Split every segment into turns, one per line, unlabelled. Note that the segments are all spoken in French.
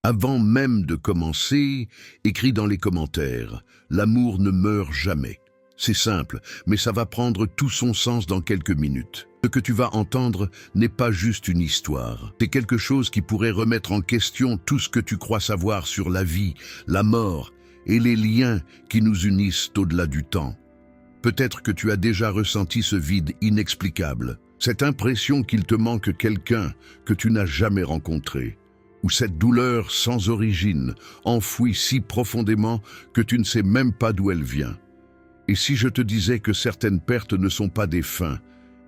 Avant même de commencer, écris dans les commentaires. L'amour ne meurt jamais. C'est simple, mais ça va prendre tout son sens dans quelques minutes. Ce que tu vas entendre n'est pas juste une histoire. C'est quelque chose qui pourrait remettre en question tout ce que tu crois savoir sur la vie, la mort et les liens qui nous unissent au-delà du temps. Peut-être que tu as déjà ressenti ce vide inexplicable, cette impression qu'il te manque quelqu'un que tu n'as jamais rencontré, ou cette douleur sans origine, enfouie si profondément que tu ne sais même pas d'où elle vient. Et si je te disais que certaines pertes ne sont pas des fins,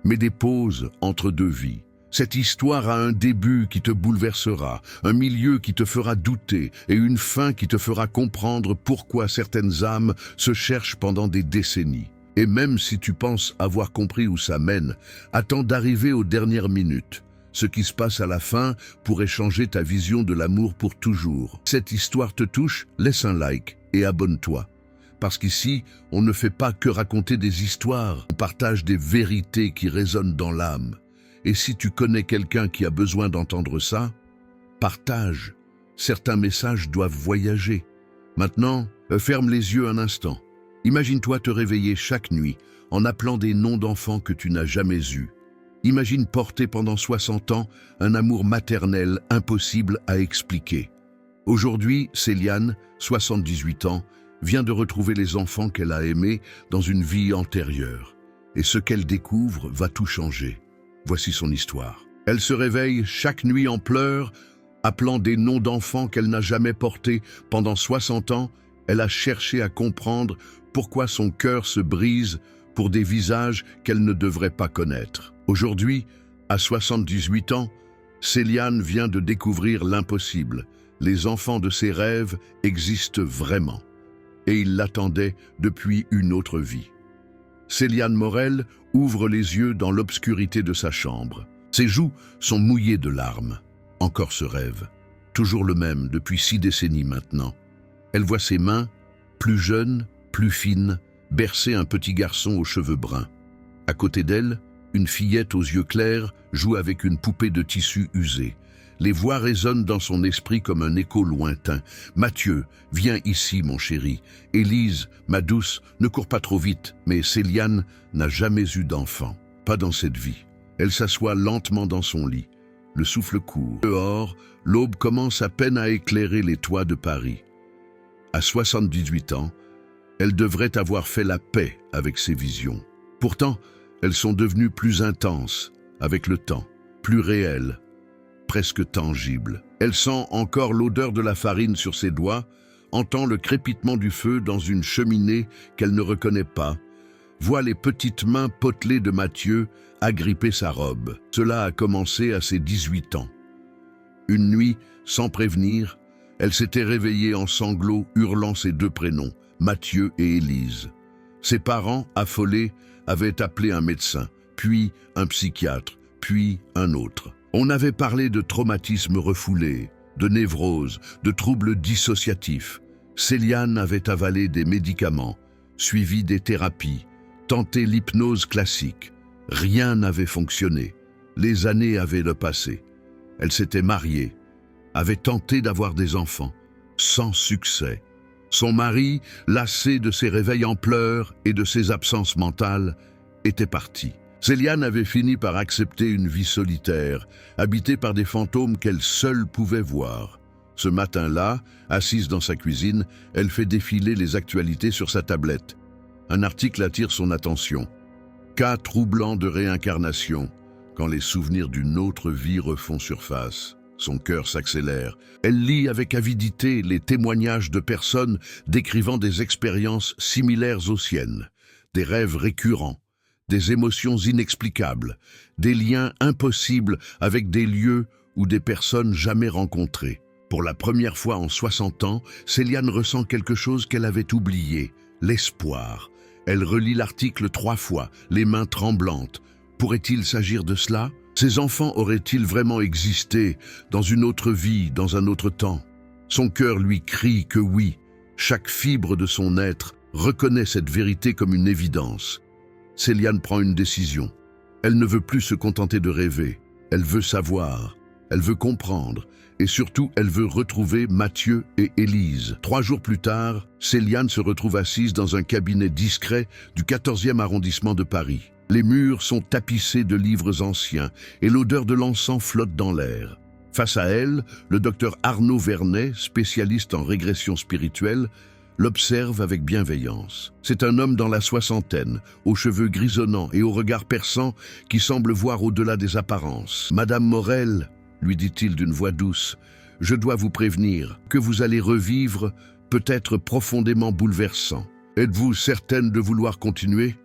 mais des pauses entre deux vies? Cette histoire a un début qui te bouleversera, un milieu qui te fera douter et une fin qui te fera comprendre pourquoi certaines âmes se cherchent pendant des décennies. Et même si tu penses avoir compris où ça mène, attends d'arriver aux dernières minutes. Ce qui se passe à la fin pourrait changer ta vision de l'amour pour toujours. Si cette histoire te touche, laisse un like et abonne-toi. Parce qu'ici, on ne fait pas que raconter des histoires, on partage des vérités qui résonnent dans l'âme. Et si tu connais quelqu'un qui a besoin d'entendre ça, partage. Certains messages doivent voyager. Maintenant, ferme les yeux un instant. Imagine-toi te réveiller chaque nuit en appelant des noms d'enfants que tu n'as jamais eus. Imagine porter pendant 60 ans un amour maternel impossible à expliquer. Aujourd'hui, Céliane, 78 ans, vient de retrouver les enfants qu'elle a aimés dans une vie antérieure. Et ce qu'elle découvre va tout changer. Voici son histoire. Elle se réveille chaque nuit en pleurs, appelant des noms d'enfants qu'elle n'a jamais portés. Pendant 60 ans, elle a cherché à comprendre pourquoi son cœur se brise pour des visages qu'elle ne devrait pas connaître. Aujourd'hui, à 78 ans, Céliane vient de découvrir l'impossible. Les enfants de ses rêves existent vraiment. Et il l'attendait depuis une autre vie. Céliane Morel ouvre les yeux dans l'obscurité de sa chambre. Ses joues sont mouillées de larmes. Encore ce rêve, toujours le même depuis 6 décennies maintenant. Elle voit ses mains, plus jeunes, plus fines, bercer un petit garçon aux cheveux bruns. À côté d'elle, une fillette aux yeux clairs joue avec une poupée de tissu usé. Les voix résonnent dans son esprit comme un écho lointain. « Mathieu, viens ici, mon chéri. Élise, ma douce, ne cours pas trop vite. » Mais Céliane n'a jamais eu d'enfant. Pas dans cette vie. Elle s'assoit lentement dans son lit. Le souffle court. Dehors, l'aube commence à peine à éclairer les toits de Paris. À 78 ans, elle devrait avoir fait la paix avec ses visions. Pourtant, elles sont devenues plus intenses avec le temps, plus réelles, presque tangible. Elle sent encore l'odeur de la farine sur ses doigts, entend le crépitement du feu dans une cheminée qu'elle ne reconnaît pas, voit les petites mains potelées de Mathieu agripper sa robe. Cela a commencé à ses 18 ans. Une nuit, sans prévenir, elle s'était réveillée en sanglots, hurlant ses 2 prénoms, Mathieu et Élise. Ses parents, affolés, avaient appelé un médecin, puis un psychiatre, puis un autre. On avait parlé de traumatismes refoulés, de névrose, de troubles dissociatifs. Céliane avait avalé des médicaments, suivi des thérapies, tenté l'hypnose classique. Rien n'avait fonctionné. Les années avaient le passé. Elle s'était mariée, avait tenté d'avoir des enfants, sans succès. Son mari, lassé de ses réveils en pleurs et de ses absences mentales, était parti. Céliane avait fini par accepter une vie solitaire, habitée par des fantômes qu'elle seule pouvait voir. Ce matin-là, assise dans sa cuisine, elle fait défiler les actualités sur sa tablette. Un article attire son attention. Cas troublant de réincarnation, quand les souvenirs d'une autre vie refont surface. Son cœur s'accélère. Elle lit avec avidité les témoignages de personnes décrivant des expériences similaires aux siennes, des rêves récurrents, des émotions inexplicables, des liens impossibles avec des lieux ou des personnes jamais rencontrées. Pour la première fois en 60 ans, Céliane ressent quelque chose qu'elle avait oublié, l'espoir. Elle relit l'article 3 fois, les mains tremblantes. Pourrait-il s'agir de cela? Ces enfants auraient-ils vraiment existé dans une autre vie, dans un autre temps? Son cœur lui crie que oui. Chaque fibre de son être reconnaît cette vérité comme une évidence. Céliane prend une décision. Elle ne veut plus se contenter de rêver. Elle veut savoir, elle veut comprendre. Et surtout, elle veut retrouver Mathieu et Élise. 3 jours plus tard, Céliane se retrouve assise dans un cabinet discret du 14e arrondissement de Paris. Les murs sont tapissés de livres anciens et l'odeur de l'encens flotte dans l'air. Face à elle, le docteur Arnaud Vernet, spécialiste en régression spirituelle, l'observe avec bienveillance. C'est un homme dans la soixantaine, aux cheveux grisonnants et au regard perçant qui semble voir au-delà des apparences. « Madame Morel, lui dit-il d'une voix douce, je dois vous prévenir que vous allez revivre peut-être profondément bouleversant. Êtes-vous certaine de vouloir continuer ?»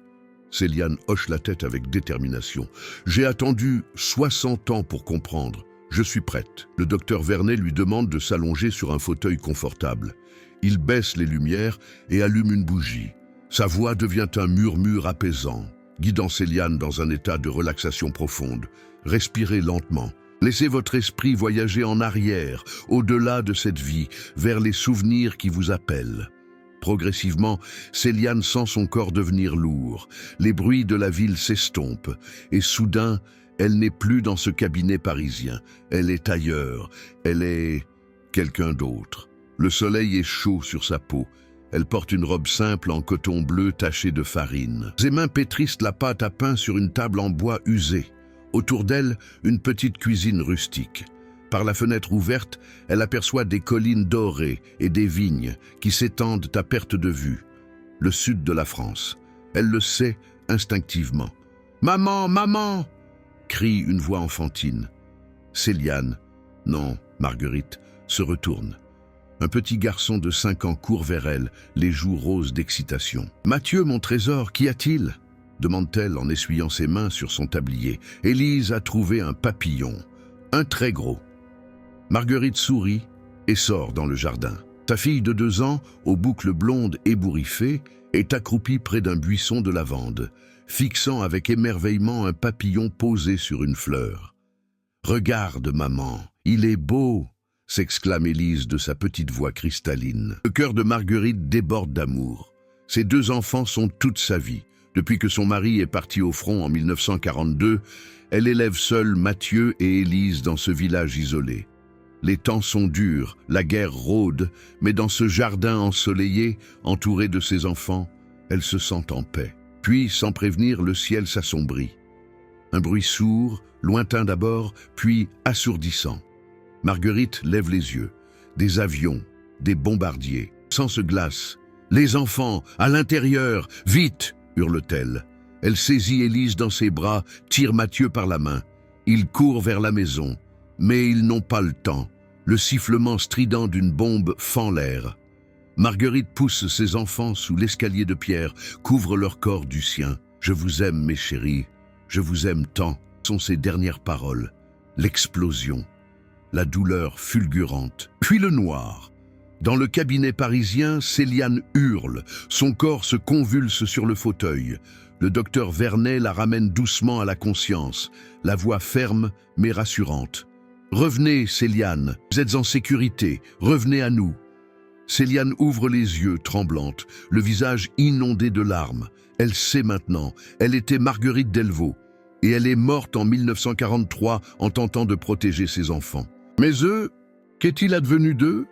Céliane hoche la tête avec détermination. « J'ai attendu 60 ans pour comprendre. Je suis prête. » Le docteur Vernet lui demande de s'allonger sur un fauteuil confortable. Il baisse les lumières et allume une bougie. Sa voix devient un murmure apaisant, guidant Céliane dans un état de relaxation profonde. Respirez lentement. Laissez votre esprit voyager en arrière, au-delà de cette vie, vers les souvenirs qui vous appellent. Progressivement, Céliane sent son corps devenir lourd. Les bruits de la ville s'estompent. Et soudain, elle n'est plus dans ce cabinet parisien. Elle est ailleurs. Elle est quelqu'un d'autre. Le soleil est chaud sur sa peau. Elle porte une robe simple en coton bleu tachée de farine. Ses mains pétrissent la pâte à pain sur une table en bois usée. Autour d'elle, une petite cuisine rustique. Par la fenêtre ouverte, elle aperçoit des collines dorées et des vignes qui s'étendent à perte de vue. Le sud de la France. Elle le sait instinctivement. « Maman, maman !» crie une voix enfantine. Céliane, non, Marguerite, se retourne. Un petit garçon de 5 ans court vers elle, les joues roses d'excitation. « Mathieu, mon trésor, qu'y a-t-il » demande-t-elle en essuyant ses mains sur son tablier. Élise a trouvé un papillon, un très gros. Marguerite sourit et sort dans le jardin. Sa fille de 2 ans, aux boucles blondes ébouriffées, est accroupie près d'un buisson de lavande, fixant avec émerveillement un papillon posé sur une fleur. « Regarde, maman, il est beau !» s'exclame Élise de sa petite voix cristalline. Le cœur de Marguerite déborde d'amour. Ses 2 enfants sont toute sa vie. Depuis que son mari est parti au front en 1942, elle élève seule Mathieu et Élise dans ce village isolé. Les temps sont durs, la guerre rôde, mais dans ce jardin ensoleillé, entouré de ses enfants, elle se sent en paix. Puis, sans prévenir, le ciel s'assombrit. Un bruit sourd, lointain d'abord, puis assourdissant. Marguerite lève les yeux. Des avions, des bombardiers. Sang se glace. « Les enfants, à l'intérieur, vite !» hurle-t-elle. Elle saisit Élise dans ses bras, tire Mathieu par la main. Ils courent vers la maison, mais ils n'ont pas le temps. Le sifflement strident d'une bombe fend l'air. Marguerite pousse ses enfants sous l'escalier de pierre, couvre leur corps du sien. « Je vous aime, mes chéris, je vous aime tant » sont ses dernières paroles. L'explosion, la douleur fulgurante, puis le noir. Dans le cabinet parisien, Céliane hurle. Son corps se convulse sur le fauteuil. Le docteur Vernet la ramène doucement à la conscience, la voix ferme mais rassurante. « Revenez, Céliane, vous êtes en sécurité, revenez à nous. » Céliane ouvre les yeux, tremblante, le visage inondé de larmes. Elle sait maintenant, elle était Marguerite Delvaux, et elle est morte en 1943 en tentant de protéger ses enfants. « Mais eux, qu'est-il advenu d'eux ?»«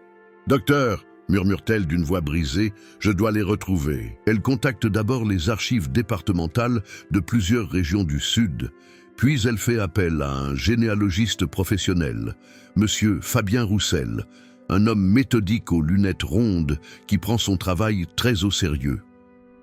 Docteur, » murmure-t-elle d'une voix brisée, « je dois les retrouver. » Elle contacte d'abord les archives départementales de plusieurs régions du Sud, puis elle fait appel à un généalogiste professionnel, Monsieur Fabien Roussel, un homme méthodique aux lunettes rondes qui prend son travail très au sérieux.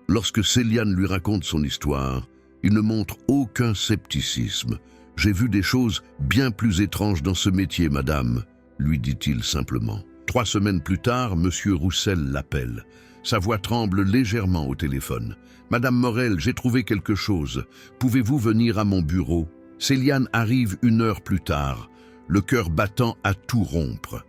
Lorsque Céliane lui raconte son histoire, il ne montre aucun scepticisme. « J'ai vu des choses bien plus étranges dans ce métier, madame », lui dit-il simplement. 3 semaines plus tard, Monsieur Roussel l'appelle. Sa voix tremble légèrement au téléphone. « Madame Morel, j'ai trouvé quelque chose. Pouvez-vous venir à mon bureau ?» Céliane arrive 1 heure plus tard, le cœur battant à tout rompre.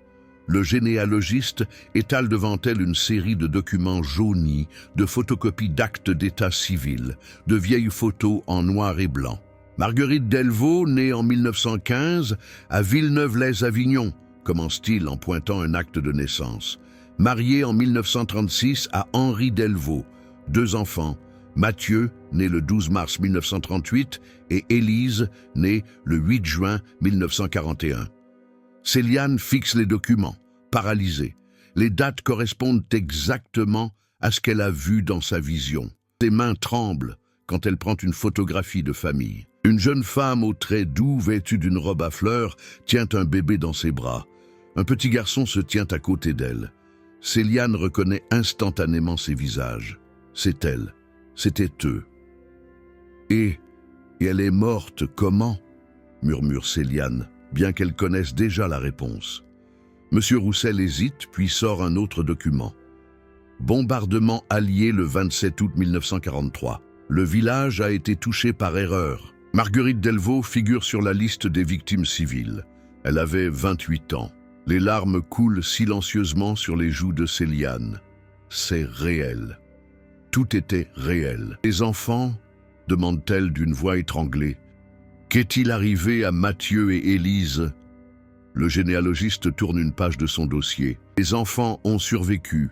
Le généalogiste étale devant elle une série de documents jaunis, de photocopies d'actes d'état civil, de vieilles photos en noir et blanc. Marguerite Delvaux, née en 1915 à Villeneuve-lès-Avignon, commence-t-il en pointant un acte de naissance. Mariée en 1936 à Henri Delvaux, 2 enfants, Mathieu, né le 12 mars 1938, et Élise, née le 8 juin 1941. Céliane fixe les documents, paralysée. Les dates correspondent exactement à ce qu'elle a vu dans sa vision. Ses mains tremblent quand elle prend une photographie de famille. Une jeune femme aux traits doux, vêtue d'une robe à fleurs, tient un bébé dans ses bras. Un petit garçon se tient à côté d'elle. Céliane reconnaît instantanément ces visages. C'est elle, c'était eux. Et elle est morte comment? Murmure Céliane, bien qu'elle connaisse déjà la réponse. Monsieur Roussel hésite, puis sort un autre document. Bombardement allié le 27 août 1943. Le village a été touché par erreur. Marguerite Delvaux figure sur la liste des victimes civiles. Elle avait 28 ans. Les larmes coulent silencieusement sur les joues de Céliane. C'est réel. Tout était réel. Les enfants, demande-t-elle d'une voix étranglée. Qu'est-il arrivé à Mathieu et Élise? Le généalogiste tourne une page de son dossier. Les enfants ont survécu.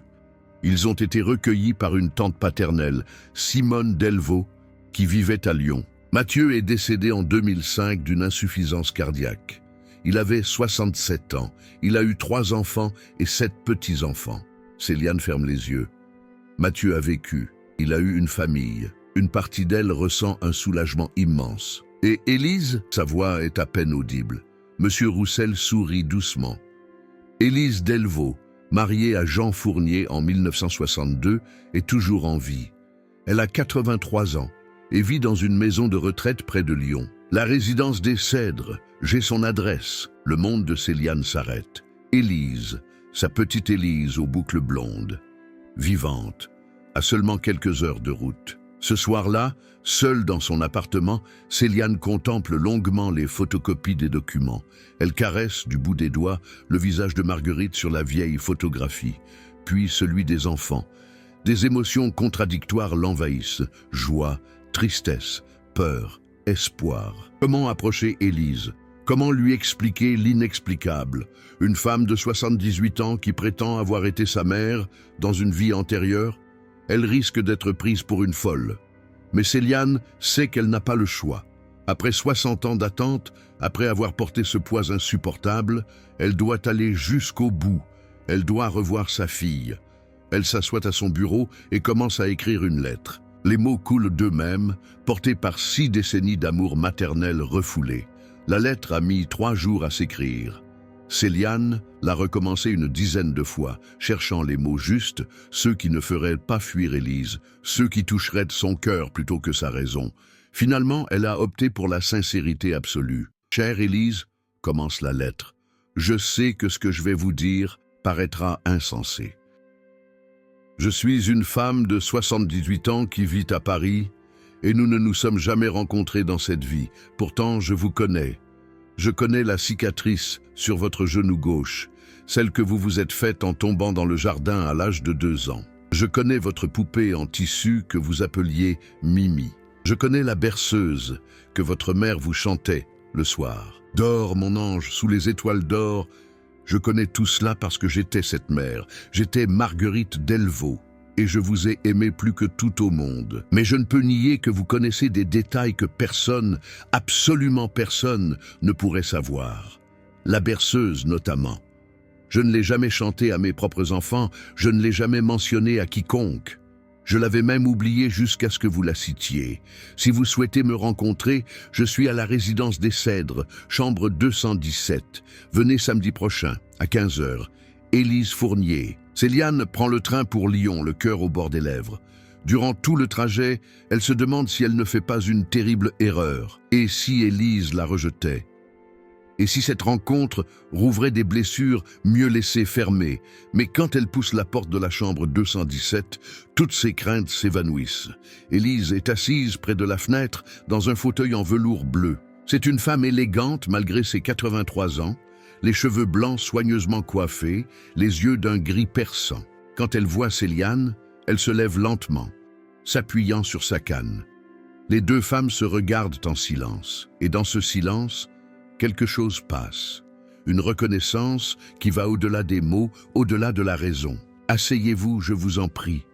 Ils ont été recueillis par une tante paternelle, Simone Delvaux, qui vivait à Lyon. Mathieu est décédé en 2005 d'une insuffisance cardiaque. Il avait 67 ans. Il a eu 3 enfants et 7 petits-enfants. Céliane ferme les yeux. Mathieu a vécu. Il a eu une famille. Une partie d'elle ressent un soulagement immense. Et Élise, sa voix est à peine audible. Monsieur Roussel sourit doucement. Élise Delvaux, mariée à Jean Fournier en 1962, est toujours en vie. Elle a 83 ans et vit dans une maison de retraite près de Lyon. La résidence des Cèdres, j'ai son adresse. Le monde de Céliane s'arrête. Élise, sa petite Élise aux boucles blondes, vivante, à seulement quelques heures de route. Ce soir-là, seule dans son appartement, Céliane contemple longuement les photocopies des documents. Elle caresse du bout des doigts le visage de Marguerite sur la vieille photographie, puis celui des enfants. Des émotions contradictoires l'envahissent, joie, tristesse, peur, espoir. Comment approcher Élise? Comment lui expliquer l'inexplicable? Une femme de 78 ans qui prétend avoir été sa mère dans une vie antérieure? Elle risque d'être prise pour une folle. Mais Céliane sait qu'elle n'a pas le choix. Après 60 ans d'attente, après avoir porté ce poids insupportable, elle doit aller jusqu'au bout. Elle doit revoir sa fille. Elle s'assoit à son bureau et commence à écrire une lettre. Les mots coulent d'eux-mêmes, portés par 6 décennies d'amour maternel refoulé. La lettre a mis 3 jours à s'écrire. Céliane l'a recommencé une dizaine de fois, cherchant les mots justes, ceux qui ne feraient pas fuir Élise, ceux qui toucheraient son cœur plutôt que sa raison. Finalement, elle a opté pour la sincérité absolue. « Chère Élise », commence la lettre, « je sais que ce que je vais vous dire paraîtra insensé. Je suis une femme de 78 ans qui vit à Paris, et nous ne nous sommes jamais rencontrés dans cette vie. Pourtant, je vous connais. Je connais la cicatrice sur votre genou gauche, celle que vous vous êtes faite en tombant dans le jardin à l'âge de 2 ans. Je connais votre poupée en tissu que vous appeliez Mimi. Je connais la berceuse que votre mère vous chantait le soir. Dors, mon ange, sous les étoiles d'or. Je connais tout cela parce que j'étais cette mère. J'étais Marguerite Delvaux. Et je vous ai aimé plus que tout au monde. Mais je ne peux nier que vous connaissez des détails que personne, absolument personne, ne pourrait savoir. La berceuse notamment. Je ne l'ai jamais chantée à mes propres enfants, je ne l'ai jamais mentionnée à quiconque. Je l'avais même oubliée jusqu'à ce que vous la citiez. Si vous souhaitez me rencontrer, je suis à la résidence des Cèdres, chambre 217. Venez samedi prochain, à 15 h. Élise Fournier. Céliane prend le train pour Lyon, le cœur au bord des lèvres. Durant tout le trajet, elle se demande si elle ne fait pas une terrible erreur. Et si Élise la rejetait? Et si cette rencontre rouvrait des blessures mieux laissées fermées? Mais quand elle pousse la porte de la chambre 217, toutes ses craintes s'évanouissent. Élise est assise près de la fenêtre, dans un fauteuil en velours bleu. C'est une femme élégante malgré ses 83 ans, les cheveux blancs soigneusement coiffés, les yeux d'un gris perçant. Quand elle voit Céliane, elle se lève lentement, s'appuyant sur sa canne. Les 2 femmes se regardent en silence, et dans ce silence, quelque chose passe. Une reconnaissance qui va au-delà des mots, au-delà de la raison. « Asseyez-vous, je vous en prie »,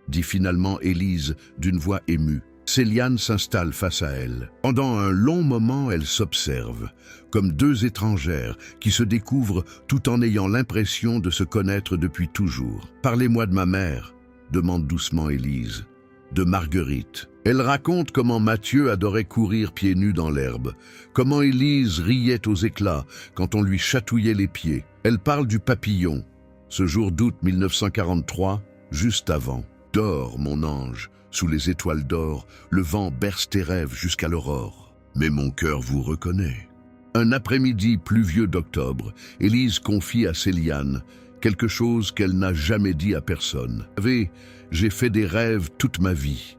dit finalement Élise d'une voix émue. Céliane s'installe face à elle. Pendant un long moment, elle s'observe, comme deux étrangères qui se découvrent tout en ayant l'impression de se connaître depuis toujours. « Parlez-moi de ma mère », demande doucement Élise. « De Marguerite ». Elle raconte comment Mathieu adorait courir pieds nus dans l'herbe, comment Élise riait aux éclats quand on lui chatouillait les pieds. Elle parle du papillon, ce jour d'août 1943, juste avant. « Dors, mon ange, sous les étoiles d'or, le vent berce tes rêves jusqu'à l'aurore. Mais mon cœur vous reconnaît. » Un après-midi pluvieux d'octobre, Élise confie à Céliane quelque chose qu'elle n'a jamais dit à personne. « Vous savez, j'ai fait des rêves toute ma vie.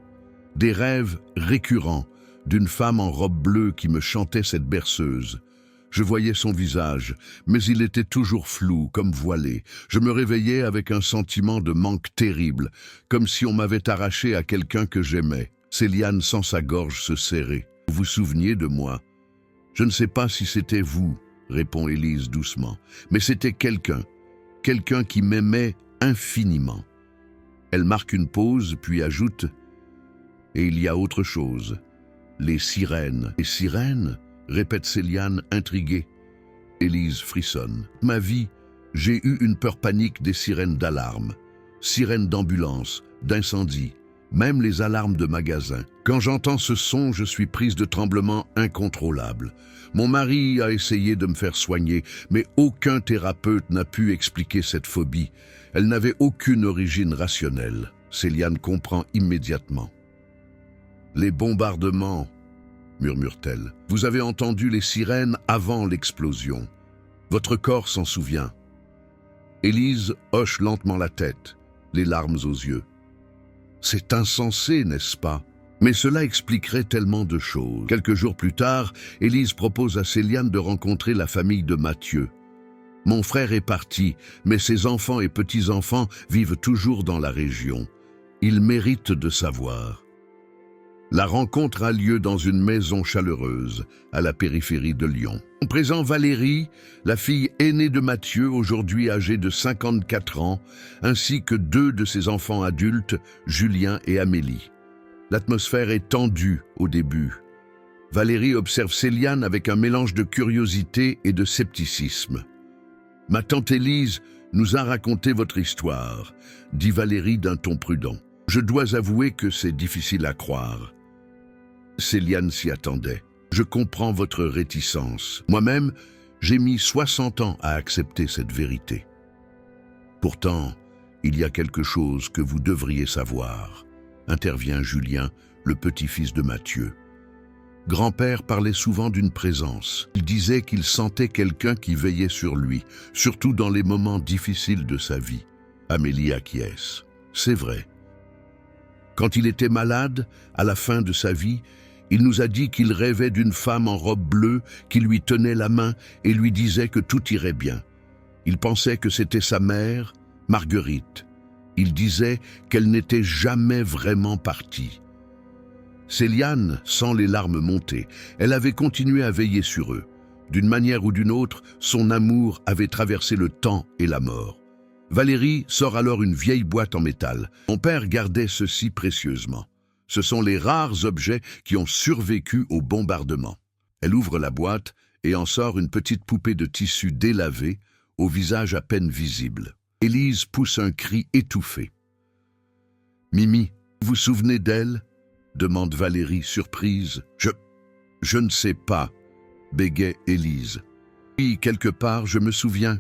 Des rêves récurrents d'une femme en robe bleue qui me chantait cette berceuse. Je voyais son visage, mais il était toujours flou, comme voilé. Je me réveillais avec un sentiment de manque terrible, comme si on m'avait arraché à quelqu'un que j'aimais. » Céliane sent sa gorge se serrer. « Vous vous souveniez de moi ? » « Je ne sais pas si c'était vous, » répond Élise doucement, « mais c'était quelqu'un qui m'aimait infiniment. » Elle marque une pause, puis ajoute « Et il y a autre chose, les sirènes. »« Les sirènes ?» répète Céliane, intriguée. Élise frissonne. « Ma vie, j'ai eu une peur panique des sirènes d'alarme, sirènes d'ambulance, d'incendie, même les alarmes de magasins. Quand j'entends ce son, je suis prise de tremblements incontrôlables. Mon mari a essayé de me faire soigner, mais aucun thérapeute n'a pu expliquer cette phobie. Elle n'avait aucune origine rationnelle. » Céliane comprend immédiatement. « Les bombardements, » murmure-t-elle. « Vous avez entendu les sirènes avant l'explosion. Votre corps s'en souvient. » Élise hoche lentement la tête, les larmes aux yeux. « C'est insensé, n'est-ce pas ? Mais cela expliquerait tellement de choses. » Quelques jours plus tard, Élise propose à Céliane de rencontrer la famille de Mathieu. « Mon frère est parti, mais ses enfants et petits-enfants vivent toujours dans la région. Ils méritent de savoir. » La rencontre a lieu dans une maison chaleureuse, à la périphérie de Lyon. En présent, Valérie, la fille aînée de Mathieu, aujourd'hui âgée de 54 ans, ainsi que deux de ses enfants adultes, Julien et Amélie. L'atmosphère est tendue au début. Valérie observe Céliane avec un mélange de curiosité et de scepticisme. « Ma tante Élise nous a raconté votre histoire », dit Valérie d'un ton prudent. « Je dois avouer que c'est difficile à croire. » Céliane s'y attendait. « Je comprends votre réticence. Moi-même, j'ai mis 60 ans à accepter cette vérité. Pourtant, il y a quelque chose que vous devriez savoir, » intervient Julien, le petit-fils de Mathieu. Grand-père parlait souvent d'une présence. Il disait qu'il sentait quelqu'un qui veillait sur lui, surtout dans les moments difficiles de sa vie. Amélie acquiesce. C'est vrai. Quand il était malade, à la fin de sa vie, il nous a dit qu'il rêvait d'une femme en robe bleue qui lui tenait la main et lui disait que tout irait bien. Il pensait que c'était sa mère, Marguerite. Il disait qu'elle n'était jamais vraiment partie. Céliane sent les larmes monter. Elle avait continué à veiller sur eux. D'une manière ou d'une autre, son amour avait traversé le temps et la mort. Valérie sort alors une vieille boîte en métal. Mon père gardait ceci précieusement. Ce sont les rares objets qui ont survécu au bombardement. Elle ouvre la boîte et en sort une petite poupée de tissu délavé, au visage à peine visible. Élise pousse un cri étouffé. « Mimi, vous vous souvenez d'elle ?» demande Valérie, surprise. « Je ne sais pas », bégait Élise. « Oui, quelque part, je me souviens. »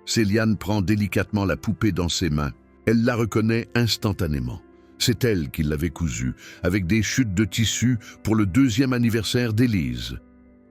Céliane prend délicatement la poupée dans ses mains. Elle la reconnaît instantanément. C'est elle qui l'avait cousue, avec des chutes de tissu pour le 2e anniversaire d'Élise.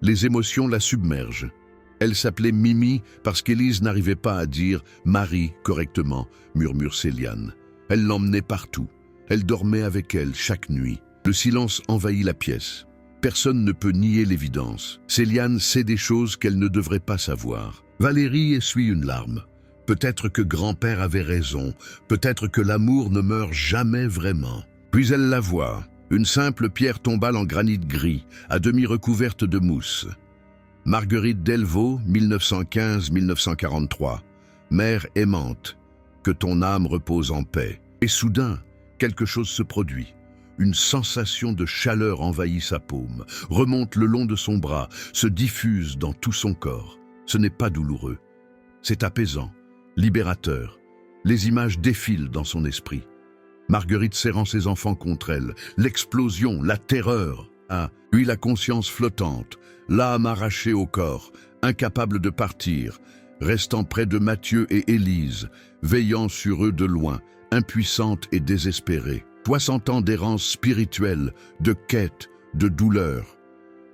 Les émotions la submergent. Elle s'appelait Mimi parce qu'Élise n'arrivait pas à dire « Marie » correctement, murmure Céliane. Elle l'emmenait partout. Elle dormait avec elle chaque nuit. Le silence envahit la pièce. Personne ne peut nier l'évidence. Céliane sait des choses qu'elle ne devrait pas savoir. Valérie essuie une larme. Peut-être que grand-père avait raison. Peut-être que l'amour ne meurt jamais vraiment. Puis elle la voit. Une simple pierre tombale en granit gris, à demi recouverte de mousse. Marguerite Delvaux, 1915-1943. Mère aimante, que ton âme repose en paix. Et soudain, quelque chose se produit. Une sensation de chaleur envahit sa paume, remonte le long de son bras, se diffuse dans tout son corps. Ce n'est pas douloureux. C'est apaisant, libérateur. Les images défilent dans son esprit. Marguerite serrant ses enfants contre elle, l'explosion, la terreur. Puis la conscience flottante, l'âme arrachée au corps, incapable de partir, restant près de Mathieu et Élise, veillant sur eux de loin, impuissante et désespérée. 60 ans d'errance spirituelle, de quête, de douleur.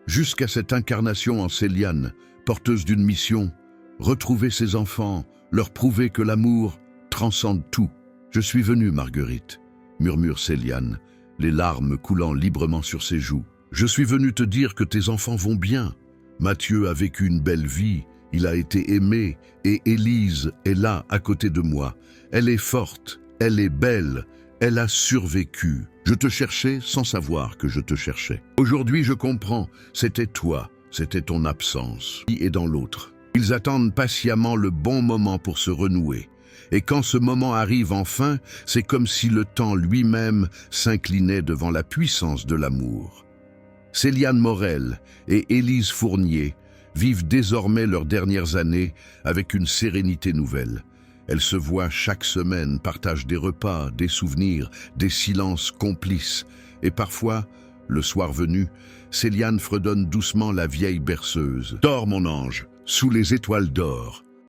Jusqu'à cette incarnation en Céliane, porteuse d'une mission, retrouver ses enfants, leur prouver que l'amour transcende tout. « Je suis venu, Marguerite », murmure Céliane, les larmes coulant librement sur ses joues. « Je suis venu te dire que tes enfants vont bien. Mathieu a vécu une belle vie, il a été aimé, et Élise est là, à côté de moi. Elle est forte, elle est belle, elle a survécu. Je te cherchais sans savoir que je te cherchais. Aujourd'hui, je comprends, c'était toi, c'était ton absence. Qui est dans l'autre. Ils attendent patiemment le bon moment pour se renouer. Et quand ce moment arrive enfin, c'est comme si le temps lui-même s'inclinait devant la puissance de l'amour. Céliane Morel et Élise Fournier vivent désormais leurs dernières années avec une sérénité nouvelle. Elles se voient chaque semaine, partagent des repas, des souvenirs, des silences complices. Et parfois, le soir venu, Céliane fredonne doucement la vieille berceuse. « Dors, mon ange, sous les étoiles d'or ».